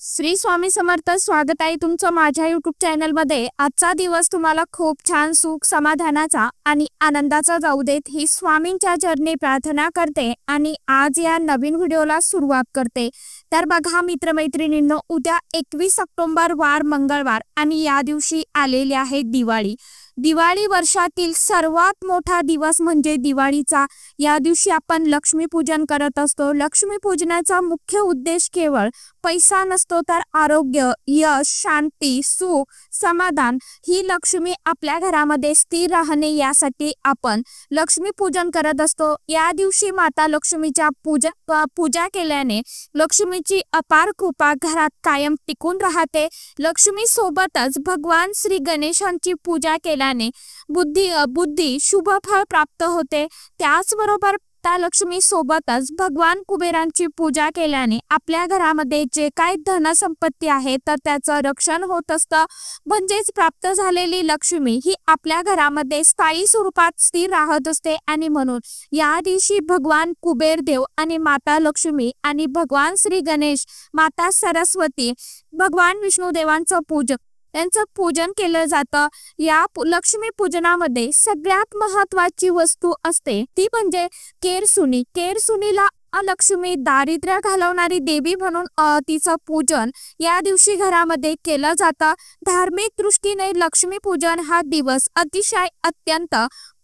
श्री स्वामी समर्थ. स्वागत आहे तुमचं माझ्या YouTube चॅनल मध्ये. आजचा दिवस तुम्हाला खूप छान सुख समाधानाचा आणि आनंदाचा जाऊ देत ही स्वामींच्या चरणी प्रार्थना करते आणि आज या नवीन व्हिडिओला सुरुवात करते. तर बघा मित्रमैत्रिणींनो, उद्या 21 ऑक्टोबर वार मंगळवार आणि या दिवशी आलेली आहे दिवाळी. दिवाळी वर्षातील सर्वात मोठा दिवस म्हणजे दिवाळीचा. या दिवशी आपण लक्ष्मी पूजन करत असतो. लक्ष्मी पूजनाचा मुख्य उद्देश केवळ पैसा नसतो तर आरोग्य, यश, शांती, सुख, समाधान ही लक्ष्मी आपल्या घरामध्ये स्थिर राहणे यासाठी आपण लक्ष्मी पूजन करत असतो. या दिवशी माता लक्ष्मीच्या पूजा केल्याने लक्ष्मीची अपार कृपा घरात कायम टिकून राहते. लक्ष्मी सोबतच भगवान श्री गणेशांची पूजा केल्याने बुद्धी शुभ फळ प्राप्त होते. त्याचबरोबर लक्ष्मी सोबतच भगवान कुबेरांची पूजा केल्याने आपल्या घरामध्ये जे काही धनसंपत्ती आहे तर त्याचं रक्षण होत असतं. म्हणजेच प्राप्त झालेली लक्ष्मी ही आपल्या घरामध्ये स्थायी स्वरूपात स्थिर राहत असते. आणि म्हणून या दिवशी भगवान कुबेर देव आणि माता लक्ष्मी आणि भगवान श्री गणेश, माता सरस्वती, भगवान विष्णू देवांचं त्यांचं पूजन केलं जातं. या लक्ष्मी पूजनामध्ये सगळ्यात महत्वाची वस्तू असते ती म्हणजे केरसुणी. केरसुणीला लक्ष्मी दारिद्र्य घालवणारी देवी म्हणून तिचं पूजन या दिवशी घरामध्ये केलं जातं. धार्मिक दृष्टीने लक्ष्मी पूजन हा दिवस अतिशय अत्यंत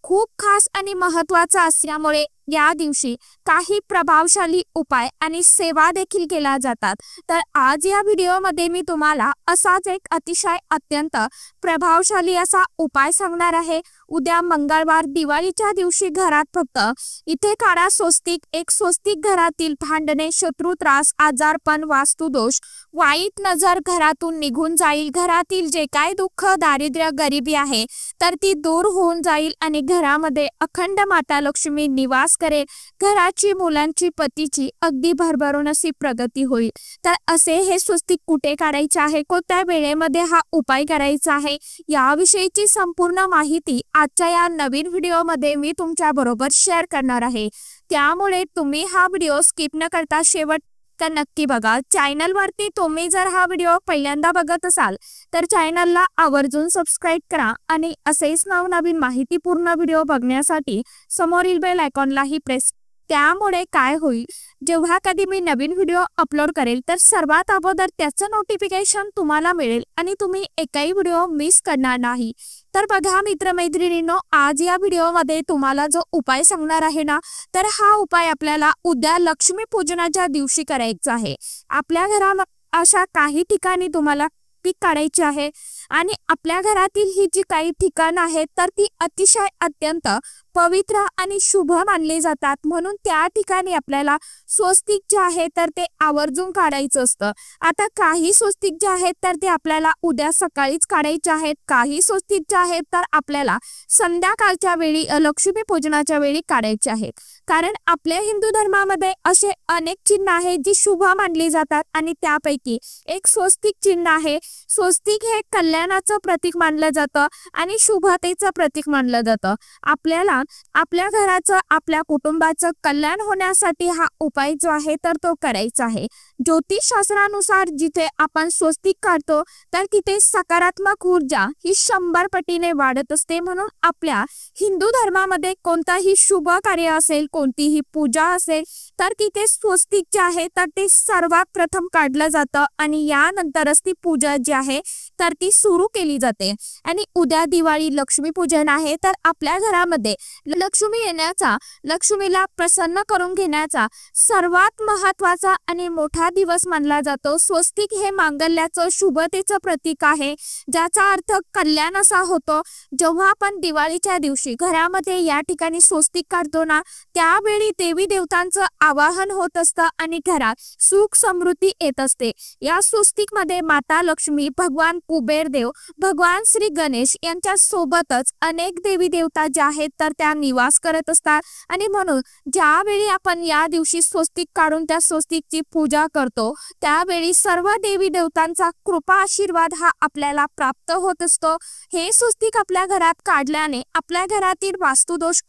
खूप खास आणि महत्वाचा असल्यामुळे या दिवशी काही प्रभावशाली उपाय आणि सेवा देखील केल्या जातात. तर आज या व्हिडिओमध्ये मी तुम्हाला असाच एक अतिशय अत्यंत प्रभावशाली असा उपाय सांगणार आहे. उद्या मंगळवार दिवाळीच्या दिवशी घरात फक्त इथे काढा स्वस्तिक. एक स्वस्तिक घरातील भांडणे, शत्रू, त्रास, आजारपण, वास्तुदोष, वाईट नजर घरातून निघून जाईल. घरातील जे काय दुःख, दारिद्र्य, गरिबी आहे तर ती दूर होऊन जाईल आणि घरामध्ये अखंड माता लक्ष्मी निवास करेल. घराची, मुलांची, पतीची अगदी भरभरून अशी प्रगती होईल. तर असे हे स्वस्तिक कुठे काढायचे आहे, कोणत्या वेळेमध्ये हा उपाय करायचा आहे याविषयीची संपूर्ण माहिती आजच्या या नवीन व्हिडिओमध्ये मी तुमच्या बरोबर शेअर करणार आहे. त्यामुळे तुम्ही हा व्हिडिओ स्किप न करता शेवट नक्की बघा. चॅनलवरती तुम्ही जर हा व्हिडिओ पहिल्यांदा बघत असाल तर चॅनलला आवर्जून सबस्क्राईब करा आणि असेच नवनवीन माहितीपूर्ण व्हिडिओ बघण्यासाठी समोरील बेल आयकॉनलाही प्रेस. त्यामुळे काय होईल, जेव्हा कधी मी नवीन व्हिडिओ अपलोड करेल तर सर्वात अगोदर त्याचं नोटिफिकेशन तुम्हाला मिळेल आणि तुम्ही एकही व्हिडिओ मिस करणार नाही. तर बघा मित्रमैत्रिणींनो, आज या व्हिडिओमध्ये तुम्हाला जो उपाय सांगणार आहे ना, तर हा उपाय आपल्याला उद्या लक्ष्मी पूजनाच्या दिवशी करायचा आहे. आपल्या घरात अशा काही ठिकाणी तुम्हाला पीक काढायची आहे आणि आपल्या घरातील ही जी काही ठिकाणं आहेत तर ती अतिशय अत्यंत पवित्र आणि शुभ मानले जातात. म्हणून त्या ठिकाणी आपल्याला स्वस्तिक जे आहे तर ते आवर्जून काढायचं असतं. आता काही स्वस्तिक जे आहेत तर ते आपल्याला उद्या सकाळीच काढायचे आहेत. काही स्वस्तिक जे आहेत तर आपल्याला संध्याकाळच्या वेळी लक्ष्मी पूजनाच्या वेळी काढायचे आहेत. कारण आपल्या हिंदू धर्मामध्ये असे अनेक चिन्ह आहेत जी शुभ मानली जातात आणि त्यापैकी एक स्वस्तिक चिन्ह आहे. स्वस्तिक हे कल्याणाचं प्रतीक मानलं जातं आणि शुभतेचं प्रतीक मानलं जातं. आपल्याला आपल्या घराचं, आपल्या कुटुंबाचं कल्याण होण्यासाठी हा उपाय जो आहे तर तो करायचा आहे. ज्योतिषशास्त्रानुसार जिथे आपण स्वस्तिक काढतो तर तिथे सकारात्मक ऊर्जा ही 100 पटीने वाढत असते. म्हणून आपल्या हिंदू धर्मामध्ये कोणताही शुभ कार्य असेल, कोणतीही पूजा असेल तर तिथे स्वस्तिक जे आहे तर ते सर्वात प्रथम काढलं जातं आणि यानंतरच ती पूजा जी आहे तर ती सुरू केली जाते. आणि उद्या दिवाळी लक्ष्मी पूजन आहे तर आपल्या घरामध्ये लक्ष्मी येण्याचा, लक्ष्मीला प्रसन्न करून घेण्याचा सर्वात महत्वाचा आणि मोठा दिवस मानला जातो. स्वस्तिक हे मांगल्याचं, शुभतेचं प्रतीक आहे, ज्याचा अर्थ कल्याण असा होतो. जेव्हा आपण दिवाळीच्या दिवशी घरामध्ये या ठिकाणी स्वस्तिक काढतो ना, त्यावेळी देवी देवतांचं आवाहन होत असतं आणि घरात सुख समृद्धी येत असते. या स्वस्तिक मध्ये माता लक्ष्मी, भगवान कुबेर देव महादेव, भगवान श्री गणेश यांच्या सोबतच अनेक देवी देवता ज्या आहेत तर त्या निवास करत असतात आणि म्हणून ज्यावेळी आपण या दिवशी स्वस्तिक काढून त्या स्वस्तिकची पूजा करतो त्यावेळी सर्व देवी देवतांचा कृपा आशीर्वाद हा आपल्याला प्राप्त होत असतो। हे स्वस्तिक आपल्या घरात काढल्याने आपल्या घरातील वास्तुदोष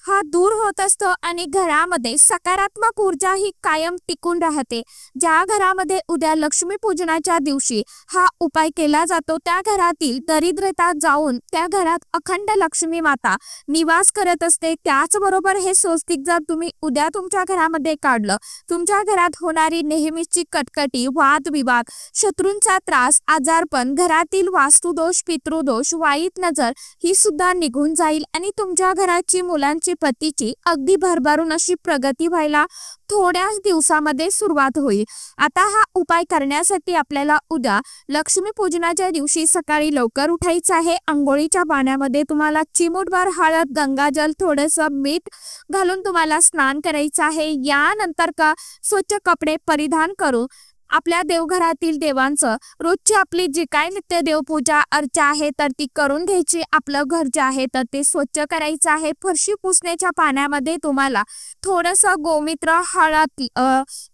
हा दूर होत असतो आणि घरामध्ये सकारात्मक ऊर्जा ही कायम टिकून राहते। ज्या घरामध्ये उद्या लक्ष्मी पूजनाच्या दिवशी हा उपाय केला जातो त्या घरातील दरिद्रता जाऊन त्या घरात अखंड लक्ष्मी माता निवास करत असते। त्याचबरोबर हे स्वस्तिक जर तुम्ही उद्या तुमच्या घरामध्ये काढलं, तुमच्या घरात होणारी नेहमीची कटकटी, वादविवाद, शत्रूंचा त्रास, आजारपण, घरातील वास्तुदोष, पितृदोष, वाईट नजर ही सुद्धा निघून जाईल आणि तुमच्या घराची, मुलांची, पतीची अगदी भरभरून अशी प्रगती व्हायला थोड्याच दिवसामध्ये सुरुवात होईल। आता हा उपाय करण्यासाठी आपल्याला उद्या लक्ष्मी पूजनाच्या दिवशी सकाळी लवकर उठायचं आहे। अंघोळीच्या पाण्यामध्ये तुम्हाला चिमूटभर हळद, गंगाजल, थोडंसं मीठ घालून तुम्हाला स्नान करायचं आहे। यानंतर स्वच्छ कपडे परिधान करून आपल्या देवघरातील देवांचं रोजची आपली जी काय नित्य देवपूजा अर्चा आहे तर ती करून घ्यायची। आपलं घर जे आहे तर ते स्वच्छ करायचं आहे। फरशी पुसण्याच्या पाण्यामध्ये तुम्हाला थोडंसं गोमित्र, हळद,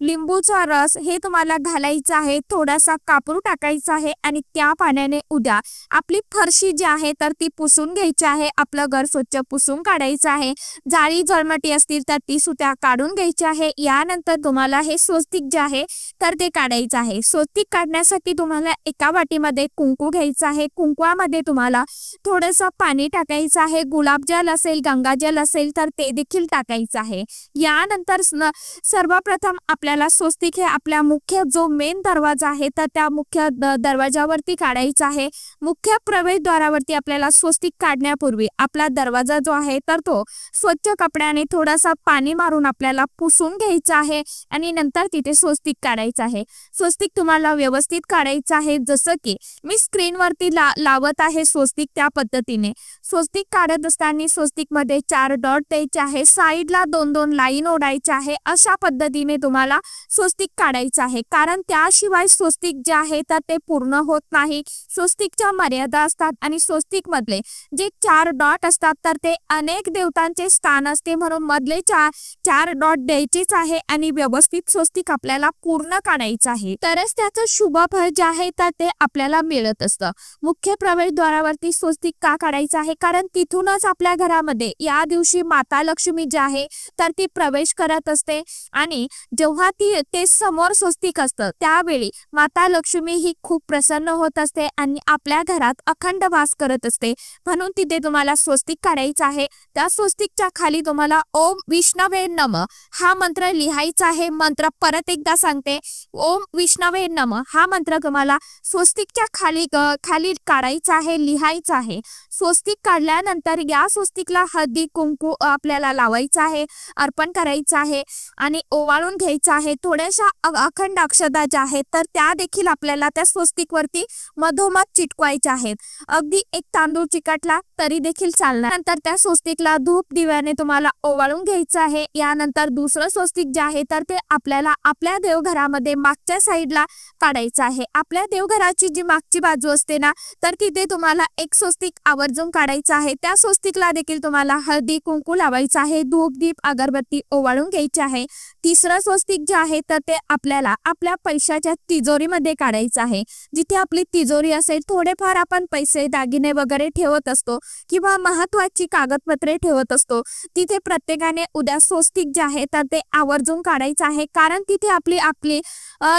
लिंबूचा रस हे तुम्हाला घालायचं आहे, थोडासा कापूर टाकायचा आहे आणि त्या पाण्याने उद्या आपली फरशी जी आहे तर ती पुसून घ्यायची आहे। आपलं घर स्वच्छ पुसून काढायचं आहे। जाळी जळमटी असतील तर ती सुद्धा काढून घ्यायची आहे। यानंतर तुम्हाला हे स्वस्तिक जे आहे तर ते काढायचं आहे। स्वस्तिक काढण्यासाठी तुम्हाला एका वाटीमध्ये कुंकू घ्यायचं आहे। कुंकवामध्ये तुम्हाला थोडंसं पाणी टाकायचं आहे। गुलाबजल असेल, गंगाजल असेल तर ते देखील टाकायचं आहे। यानंतर सर्वप्रथम आपल्याला स्वस्तिक हे आपल्या मुख्य जो मेन दरवाजा आहे तर त्या मुख्य दरवाजावरती काढायचं आहे। मुख्य प्रवेशद्वारावरती आपल्याला स्वस्तिक काढण्यापूर्वी आपला दरवाजा जो आहे तर तो स्वच्छ कपड्याने थोडासा पाणी मारून आपल्याला पुसून घ्यायचा आहे आणि नंतर तिथे स्वस्तिक काढायचं आहे। स्वस्तिक तुम्हाला व्यवस्थित काढायचं आहे, जसं की मी स्क्रीनवरती लावत आहे स्वस्तिक त्या पद्धतीने। स्वस्तिक काढत असताना स्वस्तिक मध्ये 4 डॉट द्यायचे आहे, साईडला 2-2 लाईन ओढायच्या आहे। अशा पद्धतीने तुम्हाला स्वस्तिक काढायचं आहे, कारण त्याशिवाय स्वस्तिक जे आहे तर ते पूर्ण होत नाही। स्वस्तिकच्या मर्यादा असतात आणि स्वस्तिक मधले जे 4 डॉट असतात तर ते अनेक देवतांचे स्थान असते, म्हणून मधले 4 डॉट द्यायचेच आहे आणि व्यवस्थित स्वस्तिक आपल्याला पूर्ण काढायचं आहे, तरच त्याचं शुभ फळ जे आहे तर ते आपल्याला मिळत असतं। मुख्य प्रवेशद्वारावरती स्वस्तिक का काढायचं आहे, कारण तिथूनच आपल्या घरामध्ये या दिवशी माता लक्ष्मी जी आहे तर ती प्रवेश करत असते आणि जेव्हा ते समोर स्वस्तिक असतं त्यावेळी माता लक्ष्मी ही खूप प्रसन्न होत असते आणि आपल्या घरात अखंड वास करत असते। म्हणून तिथे तुम्हाला स्वस्तिक काढायचं आहे। त्या स्वस्तिकच्या खाली तुम्हाला ओम विष्णवे नमः हा मंत्र लिहायचा आहे। मंत्र परत एकदा सांगते, ओम विष्णवे नमः हा मंत्र तुम्हाला स्वस्तिकच्या खाली काढायचा आहे, लिहायचा आहे। स्वस्तिक काढल्यानंतर या स्वस्तिकला हळदी कुंकू आपल्याला लावायचं आहे, अर्पण करायचं आहे आणि ओवाळून घ्यायचं आहे। थोड्याशा अखंड अक्षता ज्या आहेत तर त्या देखील आपल्याला त्या स्वस्तिकवरती मधोमध चिटकवायच्या आहेत। अगदी एक तांदूळ चिकटला तरी देखील चालणार। नंतर त्या स्वस्तिकला धूप दिव्याने तुम्हाला ओवाळून घ्यायचं आहे। यानंतर दुसरं स्वस्तिक जे आहे तर ते आपल्याला आपल्या देवघरामध्ये मागच्या साईडला काढायचं आहे। आपल्या देवघराची जी मागची बाजू असते ना तर तिथे तुम्हाला एक स्वस्तिक आवर्जून काढायचं आहे। त्या स्वस्तिकला देखील तुम्हाला हळदी कुंकू लावायचं आहे, धूप दीप अगरबत्ती ओवाळून घ्यायची आहे। तिसरं स्वस्तिक जे आहे तर ते आपल्याला आपल्या पैशाच्या तिजोरीमध्ये काढायचं आहे। जिथे आपली तिजोरी असेल, थोडेफार आपण पैसे, दागिने वगैरे ठेवत असतो किंवा महत्वाची कागदपत्रे ठेवत असतो, तिथे प्रत्येकाने उद्या स्वस्तिक जे आहे तर ते आवर्जून काढायचं आहे, कारण तिथे आपली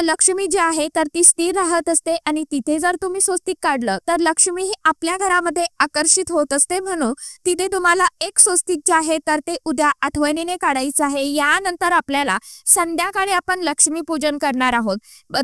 लक्ष्मी जी आहे तर ती स्थिर राहत असते आणि तिथे जर तुम्ही स्वस्तिक काढलं तर लक्ष्मी ही आपल्या घरामध्ये आकर्षित होत असते। म्हणून तिथे तुम्हाला एक स्वस्तिक जे आहे तर ते उद्या आठवणीने काढायचं आहे। यानंतर आपल्याला संध्याकाळी आपण लक्ष्मी पूजन करणार आहोत,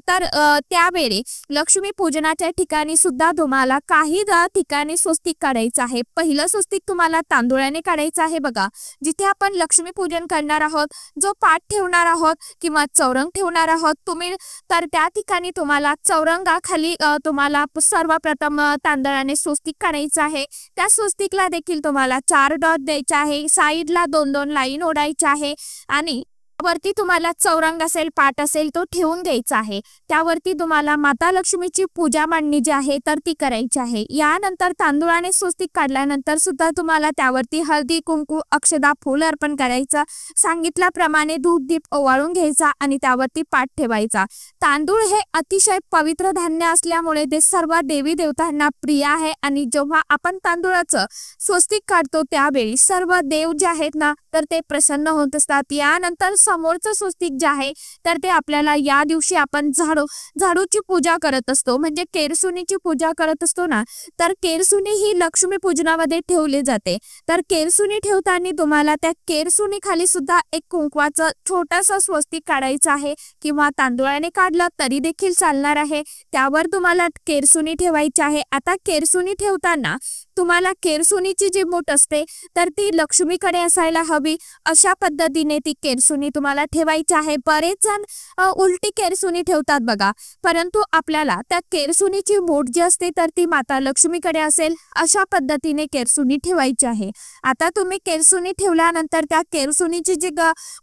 तर त्यावेळी लक्ष्मी पूजनाच्या ठिकाणी सुद्धा तुम्हाला काही ठिकाणी स्वस्तिक काढायचं आहे। पहिलं स्वस्तिक तुम्हाला तांदुळाने काढायचं आहे बघा, जिथे आपण लक्ष्मी पूजन करणार आहोत, जो पाठ ठेवणार आहोत किंवा चौरंग ठेवणार आहोत तुम्ही, तर त्या ठिकाणी तुम्हाला चौरंगाखाली तुम्हाला सर्वप्रथम तांदळाने स्वस्तिक काढायचं आहे। त्या स्वस्तिकला देखील तुम्हाला 4 डॉट द्यायचे आहे, साईडला 2-2 लाईन ओढायच्या आहे आणि वरती तुम्हाला चौरंग असेल, पाट असेल तो ठेवून द्यायचा आहे। त्यावरती तुम्हाला माता लक्ष्मीची पूजा मांडणी जी आहे तर ती करायची आहे। यानंतर तांदूळाने स्वस्तिक काढल्यानंतर सुद्धा तुम्हाला त्यावरती हळदी, कुंकू, अक्षदा, फूल अर्पण करायचं। सांगितल्याप्रमाणे धूप दीप ओवाळून घ्यायचा आणि त्यावरती पाट ठेवायचा। तांदूळ हे अतिशय पवित्र धान्य असल्यामुळे ते सर्व देवी देवतांना प्रिय आहे आणि जेव्हा आपण तांदूळाचं स्वस्तिक काढतो त्यावेळी सर्व देव जे आहेत ना तर ते प्रसन्न होत असतात। यानंतर समोरचं स्वस्तिक जे आहे तर ते आपल्याला या दिवशी आपण झाडूची पूजा करत असतो, म्हणजे केरसुणीची पूजा करत असतो ना, तर केरसुणी ही लक्ष्मी पूजनामध्ये ठेवली जाते। तर केरसुणी ठेवताना तुम्हाला त्या केरसुणी खाली सुद्धा एक कुंकवाचं छोटंसं स्वस्तिक काढायचं आहे किंवा तांदूळाने काढलं तरी देखील चालणार आहे। त्यावर तुम्हाला केरसुणी ठेवायची आहे। आता केरसुणी ठेवताना तुम्हाला केरसुणीची जी मूठ असते तर ती लक्ष्मीकडे असायला हवी, अशा पद्धतीने ती केरसुणी तुम्हाला ठेवायची आहे। बरेच जण उलटी केरसुणी ठेवतात बघा, परंतु आपल्याला त्या केरसुणीची मूठ जी असते तर ती माता लक्ष्मीकडे असेल अशा पद्धतीने केरसुणी ठेवायची आहे। आता तुम्ही केरसुणी ठेवल्यानंतर त्या केरसुणीची जी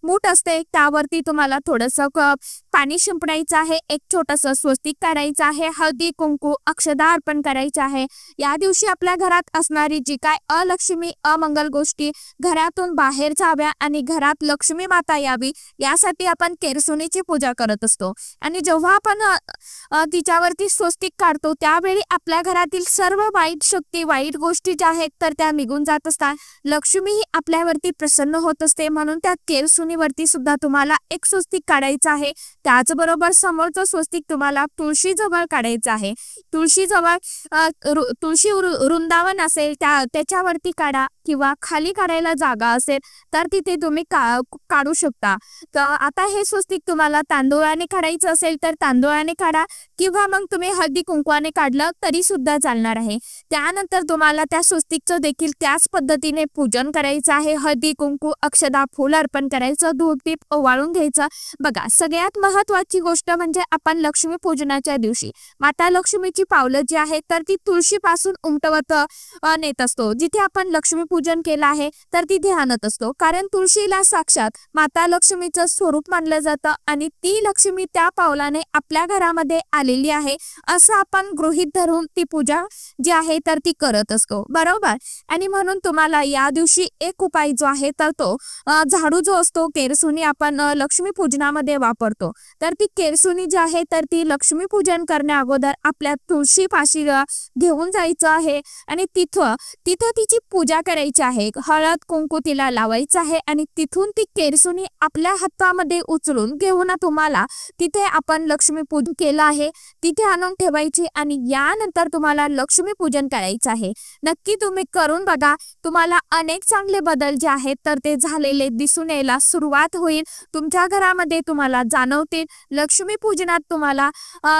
मूठ असते त्यावरती तुम्हाला थोडंसं पाणी शिंपडायचं आहे, एक छोटंसं स्वस्तिक काढायचं आहे, हळदी, कुंकू, अक्षदा अर्पण करायचे आहे। या दिवशी आपल्या घरात असणारी जी काय अलक्ष्मी, अमंगल गोष्टी घरातून बाहेर जाव्या आणि घरात लक्ष्मी माता यावी यासाठी आपण केरसुणीची पूजा करत असतो। आणि जेव्हा आपण तिच्यावरती स्वस्तिक काढतो त्यावेळी आपल्या घरातील सर्व वाईट शक्ती, वाईट गोष्टी ज्या आहेत तर त्या निघून जात असतात। लक्ष्मी ही आपल्यावरती प्रसन्न होत असते, म्हणून त्या केरसुणीवरती सुद्धा तुम्हाला एक स्वस्तिक काढायचं आहे। त्याचबरोबर समोरचं स्वस्तिक तुम्हाला तुळशी जवळ काढायचं आहे। तुळशी जवळ तुळशी वृंदावन असेल त्याच्यावरती काढा किंवा खाली काढायला जागा असेल तर तिथे तुम्ही काढू शकता। तर आता हे स्वस्तिक तुम्हाला तांदूळाने काढायचं असेल तर तांदूळाने काढा किंवा मग तुम्ही हळदी कुंकवाने काढलं तरी सुद्धा चालणार आहे। त्यानंतर तुम्हाला त्या स्वस्तिकचं देखील त्याच पद्धतीने पूजन करायचं आहे। हळदी, कुंकू, अक्षदा, फूल अर्पण करायचं, धूप दीप ओवाळून घ्यायचं। बघा, सगळ्यात महत्त्वाची गोष्ट म्हणजे आपण लक्ष्मी पूजनाच्या दिवशी माता लक्ष्मीची पावलं जी आहेत तर ती तुळशीपासून उमटवत नेत असतो। जिथे आपण लक्ष्मी पूजन केलं आहे तर तिथे आणत असतो, कारण तुळशीला साक्षात माता लक्ष्मीचं स्वरूप मानलं जातं आणि ती लक्ष्मी त्या पावलाने आपल्या घरामध्ये आलेली आहे असं आपण गृहीत धरून ती पूजा जी आहे तर ती करत असतो, बरोबर। आणि म्हणून तुम्हाला या दिवशी एक उपाय जो आहे तर तो झाडू जो असतो, केरसुणी आपण लक्ष्मी पूजनामध्ये वापरतो, तर ती केरसुणी जी आहे तर ती लक्ष्मी पूजन करण्या अगोदर आपल्या तुळशी पाशी घेऊन जायचं आहे आणि तिथं तिची पूजा करायची आहे। हळद कुंकू तिला लावायचं आहे आणि तिथून ती केरसुणी आपल्या हातामध्ये उचलून घेऊन तुम्हाला तिथे आपण लक्ष्मी पूजन केलं आहे तिथे आणून ठेवायची आणि यानंतर तुम्हाला लक्ष्मी पूजन करायचं आहे। नक्की तुम्ही करून बघा, तुम्हाला अनेक चांगले बदल जे आहेत तर ते झालेले दिसून यायला सुरुवात होईल, तुमच्या घरामध्ये तुम्हाला जाणवतील। लक्ष्मी पूजनात तुम्हाला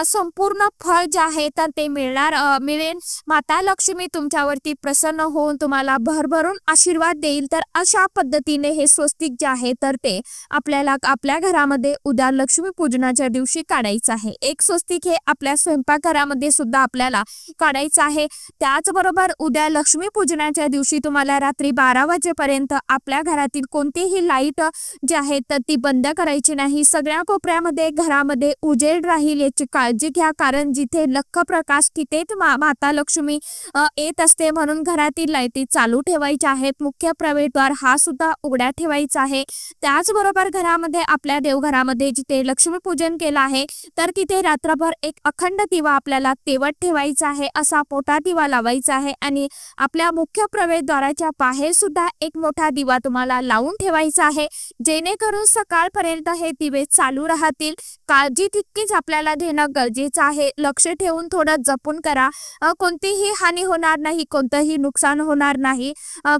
संपूर्ण फळ जे आहे तर ते मिळेल। माता लक्ष्मी तुमच्यावरती प्रसन्न होऊन तुम्हाला भरभरून आशीर्वाद देईल। तर अशा पद्धतीने हे स्वस्तिक जे आहे तर ते आपल्याला आपल्या घरामध्ये उद्या लक्ष्मी पूजनाच्या दिवशी काढायचं आहे। एक स्वस्तिक हे आपल्या स्वयंपाकघरामध्ये सुद्धा आपल्याला काढायचं आहे। त्याचबरोबर उद्या लक्ष्मी पूजनाच्या दिवशी तुम्हाला रात्री 12 वाजेपर्यंत आपल्या घरातील कोणतीही लाईट जी आहे तर ती बंद करायची नाही। सगळ्या कोपऱ्यामध्ये घरामध्ये उजेड राहील याची काळजी घ्या, कारण जिथे लख प्रकाश तिथेच माता लक्ष्मी येत असते, म्हणून घरातील लाईटी चालू ठेवायच्या आहेत। मुख्य प्रवेशद्वार हा सुद्धा उघडा ठेवायचा आहे। त्याचबरोबर घरामध्ये आपल्या देवघरामध्ये जिथे लक्ष्मी पूजन केलं आहे तर तिथे रात्रभर एक अखंड दिवा आपल्याला तेवत ठेवायचा आहे, असा मोठा दिवा लावायचा आहे आणि आपल्या मुख्य प्रवेशद्वाराच्या बाहेर सुद्धा एक मोठा दिवा तुम्हाला लावून ठेवायचा आहे, जेणेकरून सकाळपर्यंत हे दिवे चालू राहतील। काळजी तितकीच आपल्याला घेणं गरजेचं आहे, लक्ष ठेवून थोडं जपून करा, कोणतीही हानी होणार नाही, कोणतंही नुकसान होणार नाही।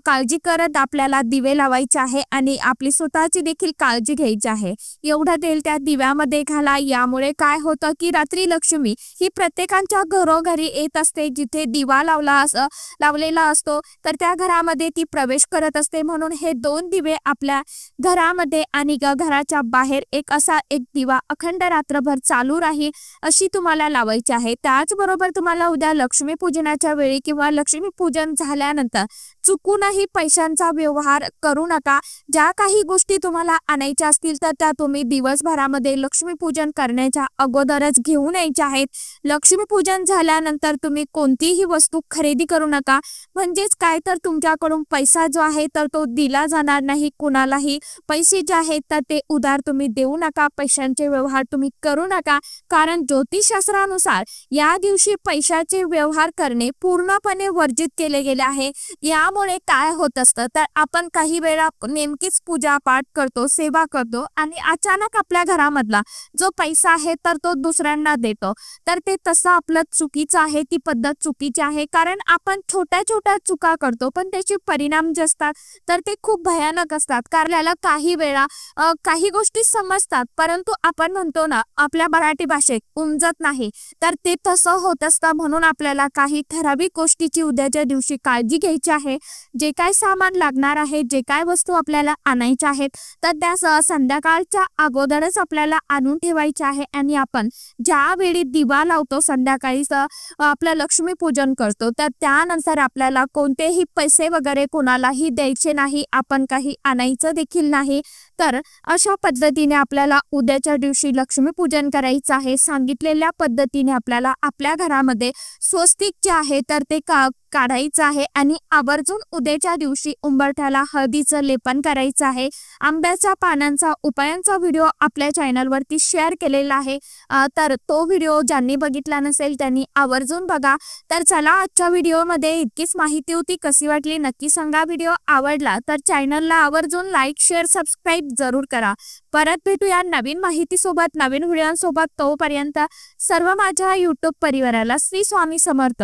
काळजी करत आपल्याला दिवे लावायचे आहे आणि आपली स्वतःची देखील काळजी घ्यायची आहे। एवढं तेल त्या दिव्यामध्ये घाला, यामुळे काय होतं की रात्री लक्ष्मी ही प्रत्येकाच्या घरोघरी येत असते, जिथे दिवा लावलेला असतो तर त्या घरामध्ये ती प्रवेश करत असते, म्हणून हे 2 दिवे आपल्या घरामध्ये आणि घराच्या बाहेर एक दिवा अखंड रात्रभर चालू राहील अशी तुम्हाला लावायची आहे। त्याचबरोबर तुम्हाला उद्या लक्ष्मी पूजनाच्या वेळी किंवा लक्ष्मी पूजन झाल्यानंतर चुकूनही पैशांचा व्यवहार करू नका। ज्या काही गोष्टी तुम्हाला आणायच्या असतील तर त्या तुम्ही दिवसभरामध्ये लक्ष्मीपूजन करण्याच्या अगोदरच घेऊन यायच्या आहेत। लक्ष्मीपूजन झाल्यानंतर तुम्ही कोणतीही वस्तू खरेदी करू नका, म्हणजेच काय तर तुमच्याकडून पैसा जो आहे तर तो दिला जाणार नाही कुणालाही। पैसे जे आहेत तर ते उधार तुम्ही देऊ नका, पैशांचे व्यवहार तुम्ही करू नका, कारण ज्योतिषशास्त्रानुसार या दिवशी पैशाचे व्यवहार करणे पूर्णपणे वर्जित केले गेले आहे। यामुळे काय होत असतं तर आपण काही वेळा नेमकीच पूजा पाठ करतो, सेवा करतो आणि अचानक आपल्या घरामधला जो पैसा आहे तर तो दुसऱ्यांना देतो, तर ते तसं आपलं चुकीचं आहे, ती पद्धत चुकीची आहे। कारण आपण छोट्या छोट्या चुका करतो पण त्याचे परिणाम जे असतात तर ते खूप भयानक असतात। कारण काही वेळा काही गोष्टी समजतात परंतु आपण म्हणतो ना आपल्या मराठी भाषेत उमजत नाही, तर ते तसं होत असतं। म्हणून आपल्याला काही ठराविक गोष्टीची उद्याच्या दिवशी काळजी घ्यायची आहे। जे काय सामान लागणार आहे, जे काय वस्तू आपल्याला आणायच्या आहेत तर त्या संध्याकाळच्या अगोदरच आपल्याला आणून ठेवायच्या आहे आणि आपण ज्यावेळी दिवा लावतो संध्याकाळी आपलं लक्ष्मीपूजन करतो तर त्यानंतर आपल्याला कोणतेही पैसे वगैरे कोणालाही द्यायचे नाही, आपण काही आणायचं देखील नाही। तर अशा पद्धतीने आपल्याला उद्याच्या दिवशी लक्ष्मीपूजन करायचं आहे। सांगितलेल्या पद्धतीने आपल्याला आपल्या घरामध्ये स्वस्तिक जे आहे तर ते काढायचं आहे आणि आवर्जून उद्याच्या दिवशी उंबरठ्याला हळदीचं लेपन करायचं आहे। आंब्याच्या पानांचा उपायांचा व्हिडिओ आपल्या चॅनलवरती शेअर केलेला आहे, तर तो व्हिडिओ ज्यांनी बघितला नसेल त्यांनी आवर्जून बघा। तर चला आजच्या व्हिडिओमध्ये इतकीच माहिती होती, कशी वाटली नक्की सांगा। व्हिडिओ आवडला तर चॅनलला आवर्जून लाईक शेअर सबस्क्राईब जरूर करा। परत भेटूया नवीन माहितीसोबत, नवीन व्हिडिओसोबत। तोपर्यंत सर्व माझ्या यूट्यूब परिवाराला श्री स्वामी समर्थ।